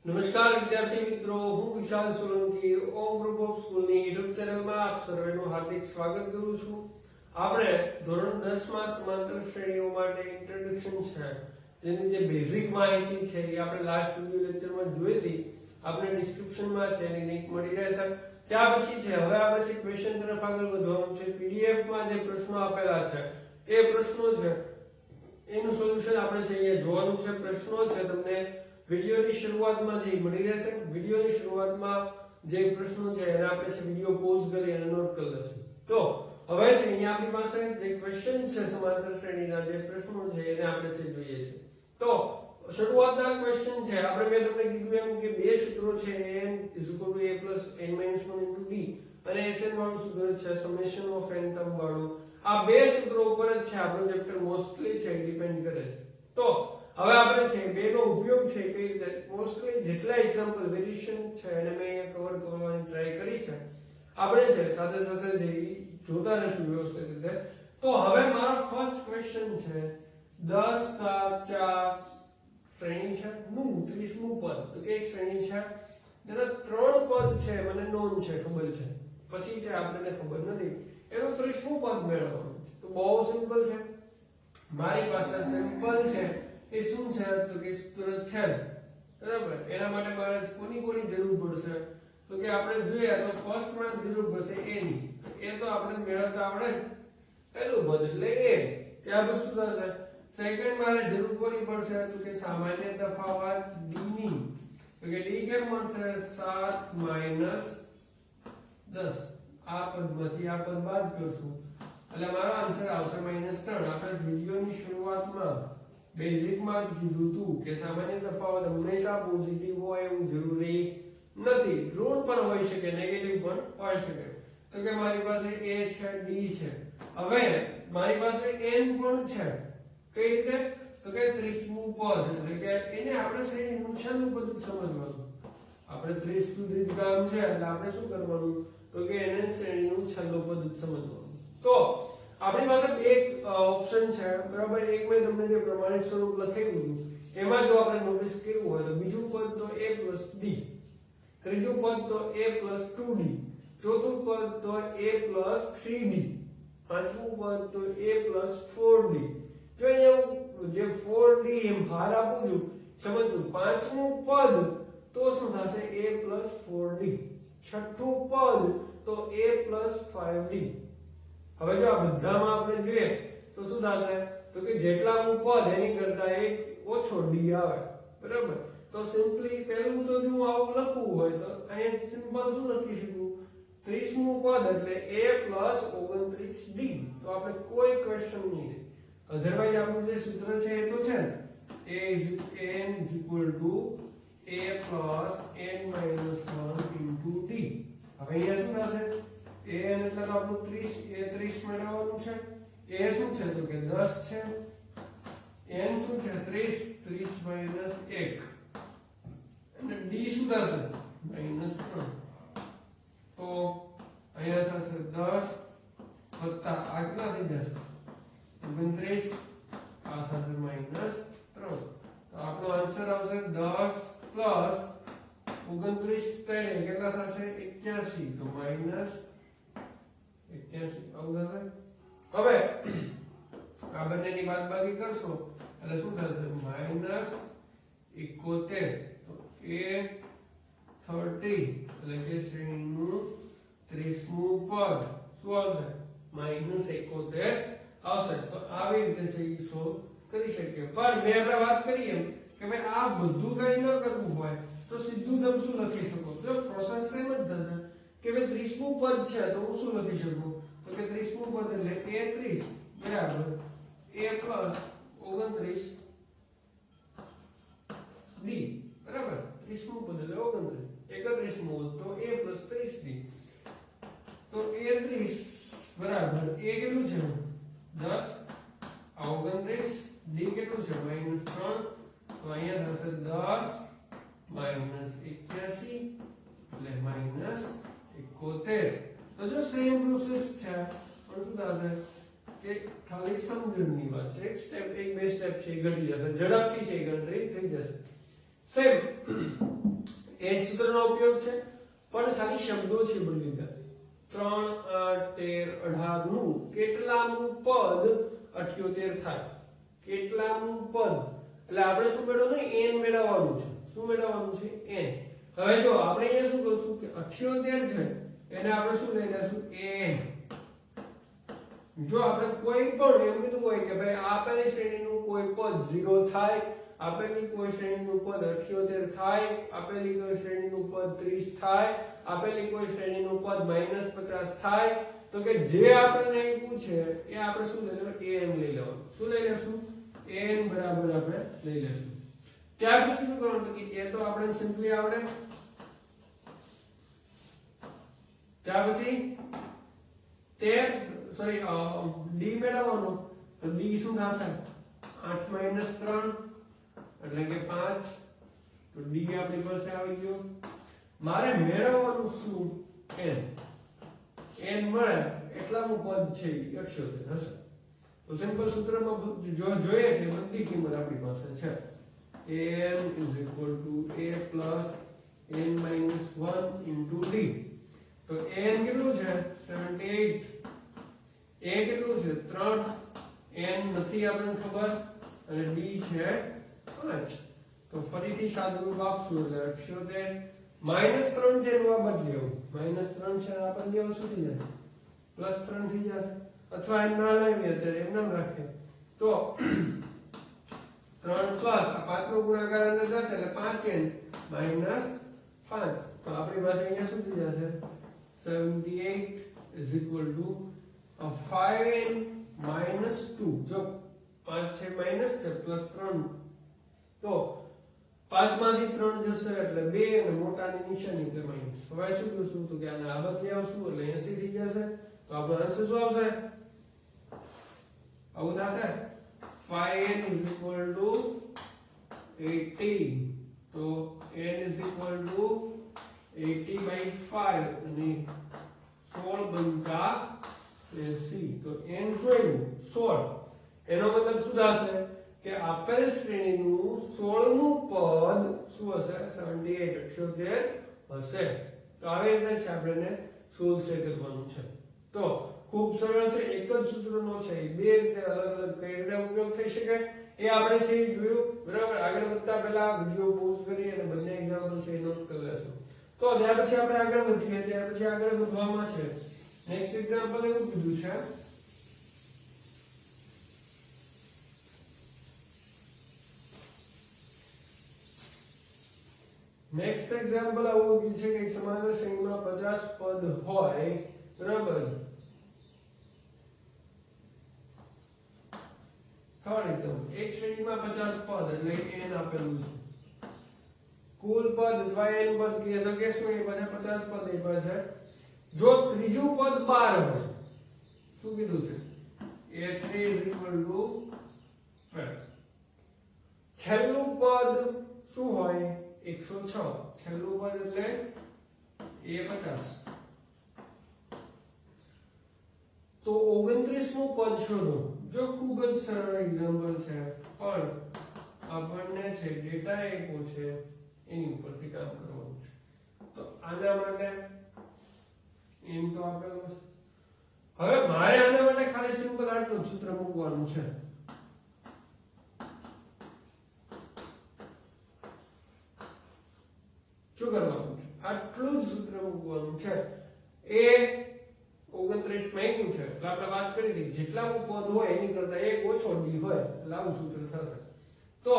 નમસ્કાર વિદ્યાર્થી મિત્રો, હું વિશાલ સોલંકી ઓમ ગ્રુપ ઓફ સ્કૂલની યુટ્યુબ ચેનલમાં આપ સર્વેનું હાર્દિક સ્વાગત કરું છું। આપણે ધોરણ 10 માં સમાંતર શ્રેણીઓ માટે ઇન્ટ્રોડક્શન છે, જેની જે બેઝિક માહિતી છે એ આપણે લાસ્ટ વિડિયો લેક્ચરમાં જોઈ હતી। આપણે ડિસ્ક્રિપ્શનમાં છે એની લિંક મળી રહેશે। ત્યાર પછી છે હવે આપણે જે ક્વેશ્ચન તરફ આગળ વધવાનું છે। પીડીએફ માં જે પ્રશ્નો આપેલા છે એ પ્રશ્નો છે એનું સોલ્યુશન આપણે છે અહીંયા જોવાનું છે। પ્રશ્નો છે તમને વિડિયોની શરૂઆતમાં જે મળી રહેશે। વિડિયોની શરૂઆતમાં જે પ્રશ્નો છે એને આપણે છે વિડિયો પોઝ કરી અને નોટ કરી લઈશું। તો હવે છે અહીંયા આપણી પાસે જે ક્વેશ્ચન છે સમાંતર શ્રેણીના જે પ્રશ્નો છે એને આપણે છે જોઈએ છે। તો શરૂઆતના ક્વેશ્ચન છે આપણે મેં તમને કીધું એમ કે બે સૂત્રો છે n a + n - 1 * d અને sn વાળું સૂત્ર છે સમેશન ઓફ n ટર્મ વાળું। આ બે સૂત્રો ઉપર જ છે આપણો ચેપ્ટર મોસ્ટલી છે ડિપેન્ડ કરે છે। તો હવે આપણે છે બેનો ઉપયોગ છે કઈ રીતે મોસ્ટલી જેટલા એક્ઝામ્પલ વેરિએશન છે એને મેં અહીંયા કવર કરવાની ટ્રાય કરી છે। આપણે છે સાથે સાથે જે જોતા રહેશું વ્યવસ્થિત રીતે। તો હવે મારો ફર્સ્ટ ક્વેશ્ચન છે 10 7 4 શ્રેણી છે નું 30મું પદ। તો કે એક શ્રેણી છે જેના ત્રણ પદ છે મને નોન છે ખબર છે, પછી છે આપણને ખબર નથી, એનું 30મું પદ મેળવવાનું છે। તો બહુ સિમ્પલ છે, મારી પાસે સિમ્પલ છે એ શું છે તો કે સૂત્ર છે બરાબર। એના માટે મારે કોની જરૂર પડશે તો કે આપણે જોઈએ તો ફર્સ્ટ માં જરૂર પડશે a ની। એ તો આપણે મેળવતા આવડે પહેલું પદ એટલે a। ત્યાર પછી શું થશે સેકન્ડ મારે જરૂર કોની પડશે તો કે સામાન્ય તફાવત d ની। તો કે d કેમ મળશે 7 - 10। આ પદમાંથી આ પદ બાદ કરશું એટલે મારો આન્સર આવશે -3। આપણે વિડિયોની શરૂઆતમાં બેઝિક માં જ કીધું હતું કે સામાન્ય તફાવત હંમેશા પોઝિટિવ હોય એવું જરૂરી નથી, ઋણ પણ હોઈ શકે, નેગેટિવ પણ હોઈ શકે। તો કે મારી પાસે a છે d છે, હવે મારી પાસે n પણ છે, કઈ રીતે તો કે 30મું પદ એટલે કે એને આપણે શ્રેણીનું છેલ્લું પદ સમજવાનું। આપણે 30 સુધી જ કામ છે એટલે આપણે શું કરવાનું તો કે એને શ્રેણીનું છેલ્લું પદ સમજવાનું। તો આપણી પાસે એક ઓપ્શન છે બરાબર। એક મેં તમને જે પ્રમાણિત સ્વરૂપ લખેલું એમાં જો આપણે નોટિસ કર્યું હોય તો બીજું પદ તો a + d, ત્રીજું પદ તો a + 2d, ચોથું પદ તો a + 3d, પાંચમું પદ તો a + 4d। જો અહીંયા જે 4d એમ ભાર આપું છું સમજજો, પાંચમું પદ તો શું થશે a + 4d, છઠ્ઠું પદ તો a + 5d। હવે જો આ બધામાં આપણે જોઈએ તો શું થશે તો કે જેટલાનું પદ એની કરતા એક ઓછો d આવે બરાબર। તો સિમ્પલી પહેલું તો જો આવું લખવું હોય તો અહીંયા સિમ્પલ શું લખી શકું 30મું પદ એટલે a + 29d। તો આપણે કોઈ ક્વેશ્ચન નહીં રહે, અધરવાઇઝ આપણું જે સૂત્ર છે એ તો છે ને n = a + n - 1 * d। હવે અહીંયા શું થશે an એટલે તો આપણું 30 એ 30 મેળવવાનું છે, a શું છે તો કે 10 છે, n શું છે 30 30 - 1 અને d શું થશે -3। તો અહીંયા થશે 10 વત્તા આ કેટલા થઈ જશે 29, આ થશે -3। તો આપણો આન્સર આવશે 10 + 29 કેટલા થશે 81। તો -81 આવું થશે। હવે આ બંનેની બાદબાકી કરશો એટલે શું થશે -71। તો a 30 એટલે કે શ્રેણીનું 30મું પદ શું આવશે -71 આવશે। તો આવી રીતે છે એ સોલ્વ કરી શકીએ। પણ મેં આપણે વાત કરી એમ કે ભાઈ આ બધું કઈ ન કરવું હોય તો સીધું તમે શું લખી શકો તો પ્રોસેસ સેમ જ થશે કે ભાઈ 30મું પદ છે તો હું શું લખી શકું તો કે 30મું પદ એટલે a30 બરાબર a + 29d બરાબર। 30મું પદ એટલે 29, 31મું તો a + 30d। તો a30 બરાબર a કેટલું છે 10, આ 29, d કેટલું છે -3। તો અહીંયા થશે 10 - 81 એટલે -71। તો જો સેમ પ્રોસેસ છે પણ શું થશે કે ખાલી સમજણની વાત છે, એક બે સ્ટેપ છે એ ઘટી જશે, ઝડપથી છે એ ગણતરી થઈ જશે। સેમ એ જ સૂત્રનો ઉપયોગ છે, પણ ખાલી શબ્દો છે બદલી ગયા. 3 8 13 18 નું કેટલામું પદ 78 થાય? કેટલામું પદ એટલે આપણે શું મેળવવાનું? n મેળવવાનું છે. શું મેળવવાનું છે? n. હવે જો આપણે અહીંયા શું કરશું કે 78 છે એને આપણે શું લઈ લેશું? n. જો આપણે કોઈ પણ એમ કીધું હોય કે ભાઈ આપેલી શ્રેણીનું કોઈ પદ 0 થાય, આપેલી કોઈ શ્રેણીનું પદ 78 થાય, આપેલી કોઈ શ્રેણીનું પદ 30 થાય, આપેલી કોઈ શ્રેણીનું પદ -50 થાય, તો કે જે આપણને આપ્યું છે એ આપણે શું લઈ લેવાનું? n લઈ લેવાનું. શું લઈ લેશું? n બરાબર આપણે લઈ લેશું. ત્યાર પછી શું કરવાનું? કે એ તો આપણે સિમ્પલી આવડે. ત્યાર પછી d મેળવવાનો. તો d શું થશે? 8 - 3 એટલે કે 5. તો d આપણી પાસે આવી ગયો. મારે મેળવવાનું શું? n. n મળે એટલાનું પદ છે 78 હશે. તો સિમ્પલ સૂત્રમાં જો જોઈએ છે બધી કિંમત આપણી પાસે છે. n = a + n - 1 * d. તો n કેટલું છે? 78. a કેટલું છે? 3. n નથી આપણને ખબર અને d છે 5. તો ફરીથી સાદુરૂપ આપશું એટલે 78 -3 છે એનું આ બદલી આવું. -3 છે આ બદલી આવું શું થઈ જાય? +3 થઈ જશે. અથવા એમ ના લાવીએ ત્યારે એમ નામ રાખે તો 3 પ્લસ આ 5 નો ગુણાકાર અંદર જશે એટલે 5n - 5. તો આપણી પાસે અહીંયા શું થઈ જશે? 78 = 5n - 2. જો 5 છે માઈનસ છે +3 તો 5 માંથી 3 જશે એટલે 2 અને મોટાની નિશાની એટલે માઈનસ. હવે શું કરશું? તો કે આને આ બદલી આવશું એટલે 80 થઈ જશે. તો આપણો આન્સર શું આવશે? આવું થશે 5n = 80. તો n = 80/5 અને 16 બનતા 80. તો n શું 16. એનો મતલબ શું થશે કે આપેલ શ્રેણીનું 16મું પદ શું હશે? 78 હશે. તો આવી રીતે છે આપણે સોલ્વ કરવાનું છે. તો ખૂબ સરળ છે. એક જ સૂત્રનો છે બે રીતે અલગ અલગ કઈ રીતે ઉપયોગ થઈ શકે એ આપણે છે જોયું. બરાબર. આગળ વધતા પહેલા વિડિયો પોઝ કરી અને બંને એક્ઝામ્પલ છે નોટ કરી લેશું. તો ત્યાર પછી આપણે આગળ વધીએ. ત્યાર પછી આગળ વધવામાં છે નેક્સ્ટ એક્ઝામ્પલ એવું કીધું છે નેક્સ્ટ એક્ઝામ્પલ આવું કીધું છે કે એક સમાંતર શ્રેણીમાં 50 પદ હોય. બરાબર. થર્ડ એક્ઝામ્પલ એક શ્રેણીમાં 50 પદ એટલે n આપેલું છે. કુલ પદ અથવા n પદ કીએ તો કે શું? એ બધા 50 પદ એ પર છે. જો ત્રીજું પદ 12 હોય શું કીધું છે? a3 = 12. છેલ્લું પદ શું હોય? 106. છેલ્લું પદ એટલે a50. તો 29મું પદ શોધો. જો ખૂબ જ સરળ એક્ઝામ્પલ છે પણ આપણને છે ડેટા આપ્યો છે એની ઉપરથી કામ કરવાનું છે. તો આના માટે n તો આપેલો છે. હવે મારે આના માટે ખાલી સિમ્પલ આટલું સૂત્ર મૂકવાનું છે. શું કરવાનું છે? આટલું જ સૂત્ર મૂકવાનું છે. એ 29 માંગ્યું છે એટલે આપણે વાત કરી હતી જેટલા પદ હોય એની કરતા એક ઓછો d હોય એટલે આવું સૂત્ર થશે. તો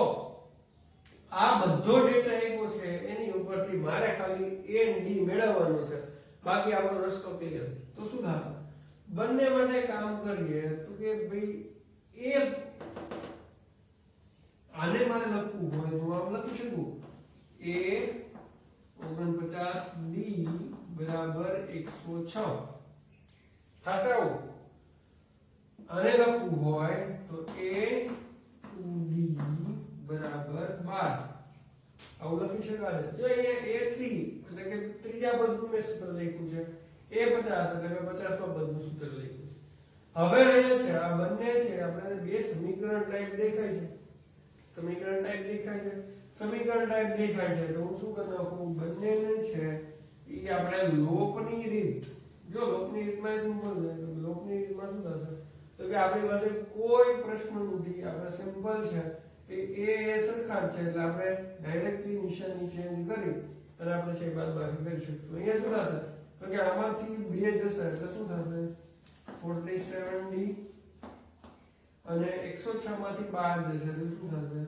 આ બધો ડેટા આપ્યો છે એની ઉપરથી મારે ખાલી n d મેળવવાનો છે. બાકી આપણો રસ્તો ક્લિયર. તો શું થશે? બંને માટે કામ કરીએ તો કે ભાઈ એ આને મારે લખવું હોય તો આમ લખી શકું a 49d = 106 થશે. આવું આને લખવું હોય તો a2d = 12 આવું લખી શકાય. જો અહીંયા a3 એટલે કે ત્રીજા પદનું મેં સૂત્ર લખ્યું છે. a50 એટલે મેં 50 માં પદનું સૂત્ર લખ્યું છે. હવે અહીંયા છે આ બંને છે આપણે બે સમીકરણ ટાઈપ દેખાય છે. સમીકરણ ટાઈપ દેખાય છે. સમીકરણ ટાઈપ દેખાય છે તો હું શું કરી નાખું બંનેને છે એ આપણે લોપની રીત જો લોપની રીતમાં સિમ્પલ છે તો લોપની રીતમાં શું થશે તો કે આપણી પાસે કોઈ પ્રશ્ન નથી આપણે સિમ્પલ છે એ સરખા જ છે એટલે આપણે ડાયરેક્ટલી નિશાની ચેન્જ કરી અને આપણે છે બાદબાકી કરી શકીશું અહીંયા શું થશે તો કે આમાંથી 2 જશે એટલે શું થશે 47d અને 106 માંથી 12 જશે એટલે શું થશે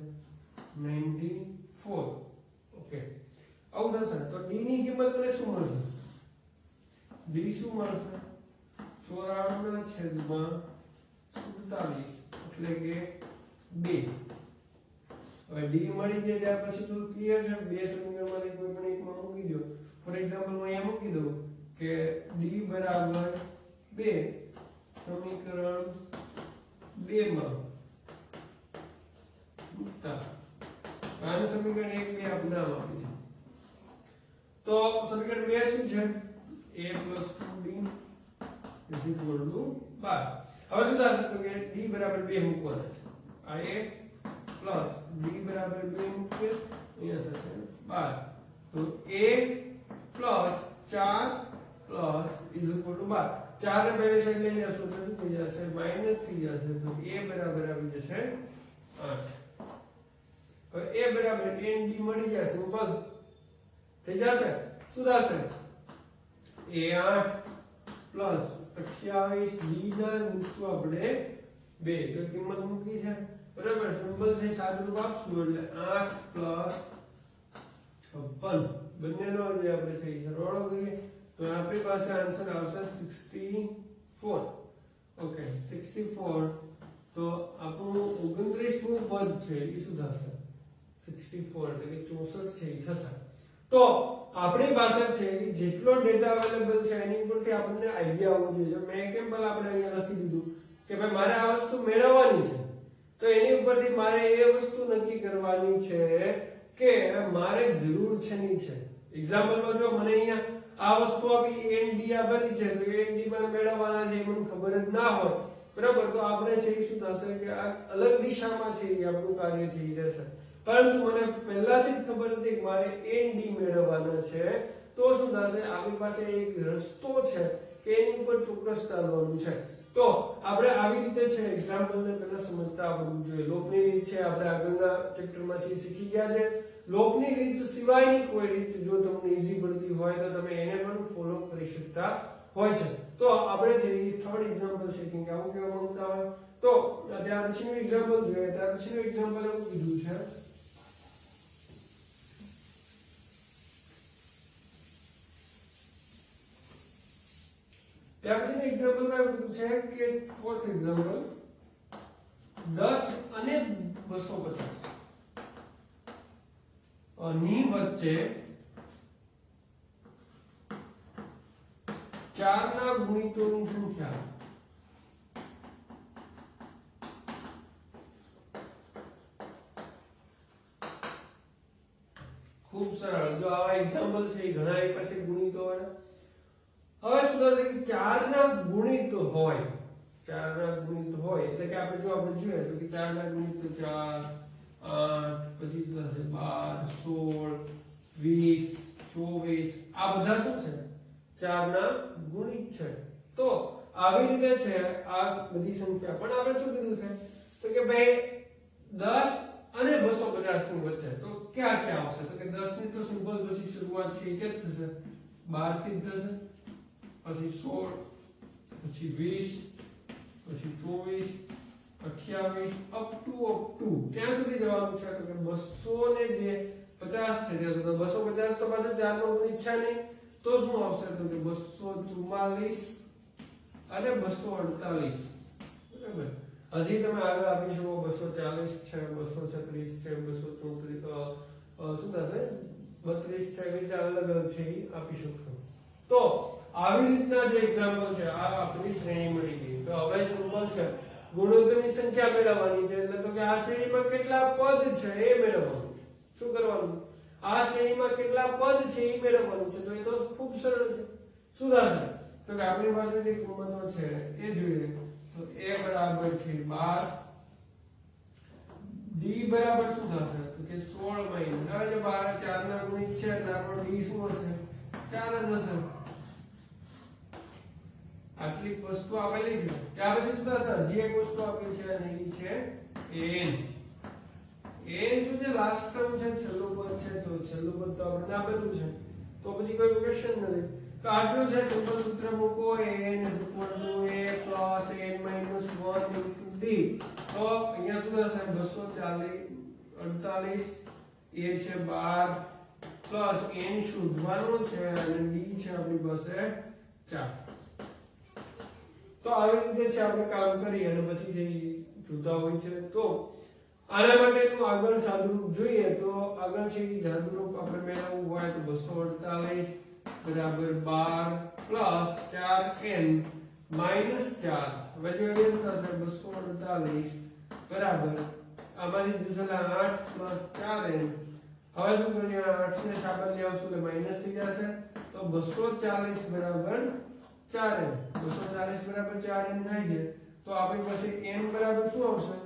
94 ઓકે આવું થશે તો d ની કિંમત મને શું મળશે d શું મળશે 94 ના છેદમાં 47 એટલે કે 2 હવે d મળી જાય ત્યાર પછી તો ક્લિયર છે બે સમીકરણમાંથી કોઈ પણ એકમાં મૂકી દો ફોર એક્ઝામ્પલ હું અહીંયા મૂકી દઉં કે d બરાબર 2 સમીકરણ 2 માં મૂકતા આનું સમીકરણ 1 2 આપણે નામ આપી દઈએ તો સમીકરણ 2 શું છે a + 2b = 12 હવે શું થશે તો કે d બરાબર 2 મૂકવાના છે આ a પ્લસ b બરાબર 2 મૂકીએ અહીંયા થશે 12 તો a પ્લસ 4 પ્લસ = 12 4 ને પહેલી સાઈડ લઈ જશો તો શું થઈ જશે માઈનસ થઈ જશે તો a બરાબર આવી જશે 8 હવે a બરાબર a અને d મળી જશે સિમ્પલ થઈ જશે શું થશે a8 પ્લસ 28 d ના મૂકશું આપણે 2 તો કિંમત મૂકી છે બરાબર સિમ્પલ છે સાદુરૂપ આપશું એટલે 8 પ્લસ 56 બંનેનો જે આપણે છે સરવાળો કરીએ તો આપણી પાસે આન્સર આવશે 64 ઓકે 64 તો આપણું 29મું પદ છે એ શું થશે 64 એટલે કે 64 છે એ થશે તો આપણી પાસે છે જેટલો ડેટા અવેલેબલ છે એની ઉપરથી આપણને આઈડિયા આવવો જોઈએ મેં એક્ઝામ્પલ આપણે અહીંયા લખી દીધું કે ભાઈ મારે આ વસ્તુ મેળવવાની છે તો એની ઉપરથી મારે એ વસ્તુ નક્કી કરવાની છે કે મારે જરૂર છે ની છે એક્ઝામ્પલમાં જો મને અહીંયા આ વસ્તુ આપી a અને d આપેલી છે તો a અને d મારે મેળવવાના છે એ મને ખબર જ ના હોય બરાબર તો આપણે છે શું થશે કે આ અલગ દિશામાં છે એ આપણું કાર્ય છે એ રહેશે પરંતુ મને પહેલાથી જ ખબર હતી કે મારે a અને d મેળવવાના છે તો શું થશે આપણી પાસે એક રસ્તો છે કે એની ઉપર ચોક્કસ ચાલવાનું છે તો આપણે આવી રીતે છે એક્ઝામ્પલ ને પહેલા સમજતા આવડવું જોઈએ લોપની રીત છે આપણે આગળના ચેપ્ટરમાંથી શીખી ગયા છે લોપની રીત સિવાયની કોઈ રીત જો તમને ઈઝી પડતી હોય તો તમે એને પણ ફોલો કરી શકતા હોય છે તો આપણે જે થર્ડ એક્ઝામ્પલ છે કે આવું કેવા માંગતા હોય તો ત્યાર પછીનું એક્ઝામ્પલ જોઈએ ત્યાર પછીનું એક્ઝામ્પલ એવું કીધું છે ત્યાર પછીનું એક્ઝામ્પલમાં એવું કીધું છે કે ફોર્થ એક્ઝામ્પલ 10 અને 250 ની વચ્ચે 4 ના ગુણિતોની સંખ્યા ખૂબ સરળ જો આવા એક્ઝામ્પલ છે ઘણા એક પછી ગુણિતો હોય હવે શું થશે કે 4 ના ગુણિત હોય 4 ના ગુણિત હોય એટલે કે આપણે જો આપણે જોઈએ તો કે 4 ના ગુણિત 4 8 પછી થશે 12 16 20 24 આ બધા શું છે 4 ના ગુણિત છે તો આવી રીતે છે આ બધી સંખ્યા પણ આપણે શું કીધું છે તો કે ભાઈ 10 અને 250 ની વચ્ચે તો ક્યાં ક્યાં આવશે તો કે 10 ની તો સિમ્પલ પછી શરૂઆત છે કે થશે 12 થી થશે પછી 16 પછી 20 પછી 24 28 અપ ટુ ક્યાં સુધી જવાનું છે તો કે 200 ને જે 50 થઈ જાય તો 250 તો પાછું 4 નો ગુણિત છે નહીં તો શું આવશે તો કે 244 અને 248 બરાબર હજી તમે આગળ આપી શકો 240 છે 236 છે 234 શું થશે 32 છે રીતે અલગ અલગ છે એ આપી શકશો તો આવી રીતના જે એક્ઝામ્પલ છે આ આપણી શ્રેણી મળી ગઈ તો હવે સિમ્પલ છે ગુણોત્તરની સંખ્યા મેળવવાની છે એટલે તો કે આ શ્રેણીમાં કેટલા પદ છે એ મેળવવાનું છે શું કરવાનું આ શ્રેણીમાં કેટલા પદ છે એ મેળવવાનું છે તો એ તો ખૂબ સરળ છે શું થશે તો કે આપણી પાસે જે કિંમતો છે એ જોઈએ તો a બરાબર છે 12 d બરાબર શું થશે તો કે 16 માઈનસ હવે જો 12 4 ના ગુણિત છે એટલે આપણો d શું હશે 4 જ હશે આટલી વસ્તુ આપેલી છે ત્યાર પછી શું થશે હજી એક વસ્તુ આપેલી છે અને એ છે n શું છે લાસ્ટ ટર્મ છે છેલ્લું પદ છે તો છેલ્લું પદ તો આપણે આપેલું છે તો પછી કોઈ ક્વેશ્ચન નથી તો આટલું છે સિમ્પલ સૂત્ર મૂકો n a n - n - 1 d તો અહીંયા શું થશે 240 48 a છે 12 પ્લસ n શોધવાનું છે અને d છે આપણી પાસે 4 તો આવી રીતે છે આપણે કામ કરીએ અને પછી જે જુદા હોય છે તો આના માટેનું આગળ સાદુરૂપ જોઈએ તો આગળ છે કે સાદુરૂપ આપણે મેળવવું હોય તો 248 બરાબર 12 4n માઈનસ 4 હવે જો એ થશે 248 બરાબર આમાંથી જશે 8 4n હવે શું કરીએ 8 ને સાબત લઈ આવશું એટલે માઈનસ થઈ જશે તો 240 બરાબર 4n 240 બરાબર 4n થાય છે તો આપણી પાસે n બરાબર શું આવશે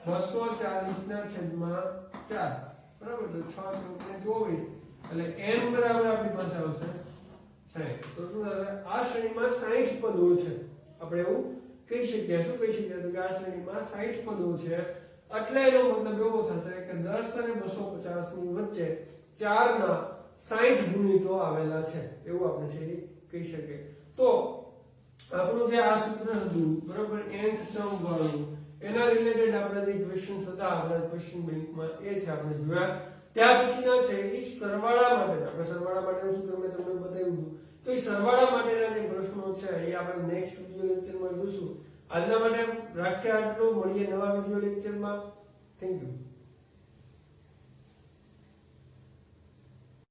240 ના છેદમાં 4 બરાબર તો 6 * 24 એટલે n બરાબર આપણી પાસે આવશે 60 તો શું થશે આ શ્રેણીમાં 60 પદો છે આપણે એવું કહી શકીએ શું કહી શકીએ તો કે આ શ્રેણીમાં 60 પદો છે એટલે એનો મતલબ એવો થશે કે 10 અને 250 ની વચ્ચે 4 ના 60 ગુણિતો આવેલા છે એવું આપણે છે કહી શકીએ તો આપણું જે આ સૂત્ર હતું બરાબર nth ટર્મ વાળું એના રિલેટેડ આપણે જે ક્વેશ્ચન્સ હતા આપણા ક્વેશ્ચન બેંકમાં એ છે આપણે જોયા ત્યાર પછીના છે એ સરવાળા માટે આપણે સરવાળા માટેનું સૂત્ર મેં તમને બતાવ્યું હતું તો એ સરવાળા માટેના જે પ્રશ્નો છે એ આપણે નેક્સ્ટ વિડિયો લેક્ચરમાં જોઈશું આજના માટે રાખ્યા આટલું મળીએ નવા વિડિયો લેક્ચરમાં થેન્ક યુ